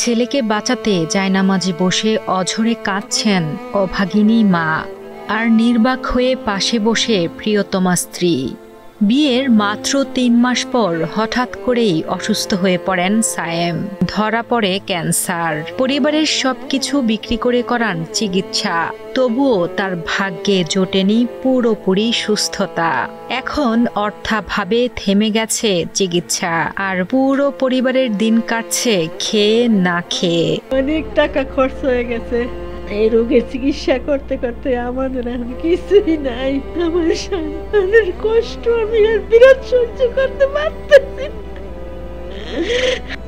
ছেলেকে বাঁচাতে জায়নামাজে বসে অঝরে কাঁদছেন অভাগিনী মা, আর নির্বাক হয়ে পাশে বসে প্রিয়তমা স্ত্রী। বিয়ের মাত্র ৩ মাস পর হঠাৎ করেই অসুস্থ হয়ে পড়েন সায়েম। ধরা পড়ে ক্যান্সার। পরিবারের সবকিছু বিক্রি করে করান চিকিৎসা, তবুও তার ভাগ্যে জোটেনি পুরোপুরি সুস্থতা। এখন অর্থাভাবে থেমে গেছে চিকিৎসা, আর পুরো পরিবারের দিন কাটছে খেয়ে না খেয়ে। অনেক টাকা খরচ হয়ে গেছে এই রোগের চিকিৎসা করতে করতে। আমাদের এখন কিছুই নাই। আমার সন্তানের কষ্ট আমি আর বিরাট সহ্য করতে পারতেছি না।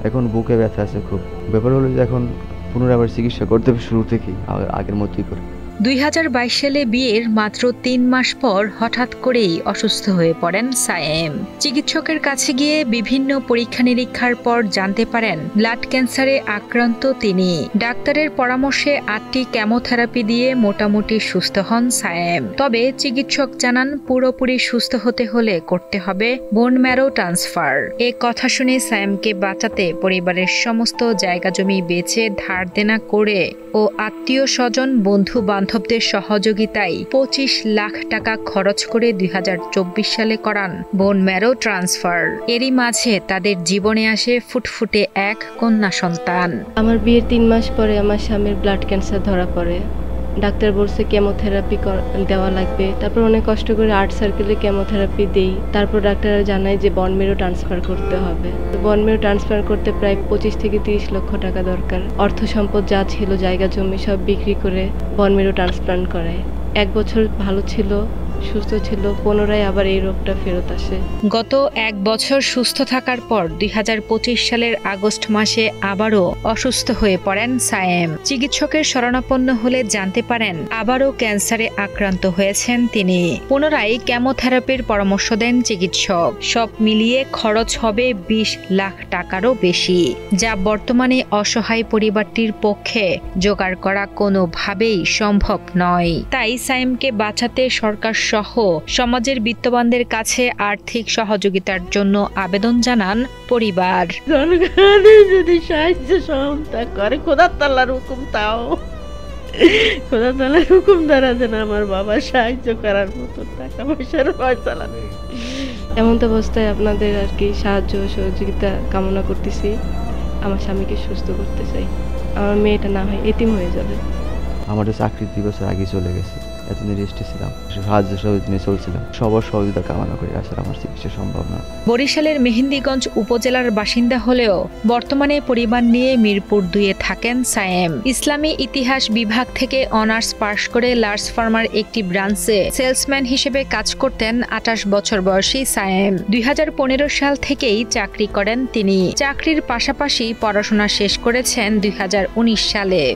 এখন বুকে ব্যথা আছে খুব। ব্যাপার হলো যে এখন পুনরায় আবার চিকিৎসা করতে হবে শুরু থেকেই, আগের মতোই করে। ২০২২ সালে বিয়ের মাত্র ৩ মাস পর হঠাৎ করেই অসুস্থ হয়ে পড়েন সায়েম। চিকিৎসকের কাছে গিয়ে বিভিন্ন পরীক্ষা নিরীক্ষার পর জানতে পারেন ব্লাড ক্যান্সারে আক্রান্ত তিনি। ডাক্তারের পরামর্শে ৮টি কেমোথেরাপি দিয়ে মোটামুটি সুস্থ হন সায়েম। তবে চিকিৎসক জানান পুরোপুরি সুস্থ হতে হলে করতে হবে বোন ম্যারো ট্রান্সফার। এ কথা শুনে সায়েমকে বাঁচাতে পরিবারের সমস্ত জায়গা জমি বেচে ধার দেনা করে ও আত্মীয় স্বজন বন্ধু বান্ধবদের সহযোগিতায় ২৫ লাখ টাকা খরচ করে ২০২৪ সালে করান বোন ম্যারো ট্রান্সফার। এরই মাঝে তাদের জীবনে আসে ফুটফুটে এক কন্যা সন্তান। আমার বিয়ের ৩ মাস পরে আমার স্বামীর ব্লাড ক্যান্সার ধরা পড়ে। ডাক্তার বলছে কেমোথেরাপি দেওয়া লাগবে। তারপর অনেক কষ্ট করে ৮ সার্কেলে কেমোথেরাপি দেই। তারপর ডাক্তার জানায় যে বন ম্যারো ট্রান্সফার করতে হবে। বন ম্যারো ট্রান্সফার করতে প্রায় ২৫ থেকে ৩০ লক্ষ টাকা দরকার। অর্থ সম্পদ যা ছিল, জায়গা জমি সব বিক্রি করে বন ম্যারো ট্রান্সপ্লান্ট করায়। ১ বছর ভালো ছিল, সুস্থ ছিল, পুনরায় আবার এই রোগটা ফেরত আসে। গত ১ বছর সুস্থ থাকার পর ২০২৫ সালের আগস্ট মাসে আবারও অসুস্থ হয়ে পড়েন সায়েম। চিকিৎসকের শরণাপন্ন হলে জানতে পারেন আবারও ক্যান্সারে আক্রান্ত হয়েছেন তিনি। পুনরায় কেমোথেরাপির পরামর্শ দেন চিকিৎসক। সব মিলিয়ে খরচ হবে ২০ লাখ টাকারও বেশি, যা বর্তমানে অসহায় পরিবারটির পক্ষে জোগাড় করা কোনোভাবেই সম্ভব নয়। তাই সায়েমকে বাঁচাতে সরকার সহ সমাজের বিত্তবানদের কাছে আর্থিক সহযোগিতার জন্য আবেদন জানান পরিবার। জনগণের যদি সাহায্য সহযোগিতা করে, খোদা তাআলার হুকুম, তাও খোদা তাআলার হুকুম দ্বারা যেন আমার বাবা সাহায্য করার মতো টাকা পয়সার ফয়সালা নেই। এমন তো অবস্থায় আপনাদের আর কি সাহায্য সহযোগিতা কামনা করতেছি। আমার স্বামীকে সুস্থ করতে চাই। আমার মেয়েটা না হয় এতিম হয়ে যাবে। আমার চাকরি ২ বছর আগে চলে গেছে। এতদিন রেস্টে ছিলাম, সাহায্য সহযোগিতা চলছিলাম। সবার সহযোগিতা কামনা করি, আসলে আমার চিকিৎসা সম্ভব না। বরিশালের মেহেন্দিগঞ্জ উপজেলার বাসিন্দা হলেও বর্তমানে পরিবার নিয়ে মিরপুর ২-এ থাকেন সায়েম। ইসলামী ইতিহাস বিভাগ থেকে অনার্স পাশ করে লার্জ ফার্মার একটি ব্রাঞ্চে সেলসম্যান হিসেবে কাজ করতেন ২৮ বছর বয়সী সায়েম। ২০১৫ সাল থেকেই চাকরি করেন তিনি। চাকরির পাশাপাশি পড়াশোনা শেষ করেছেন ২০১৯ সালে।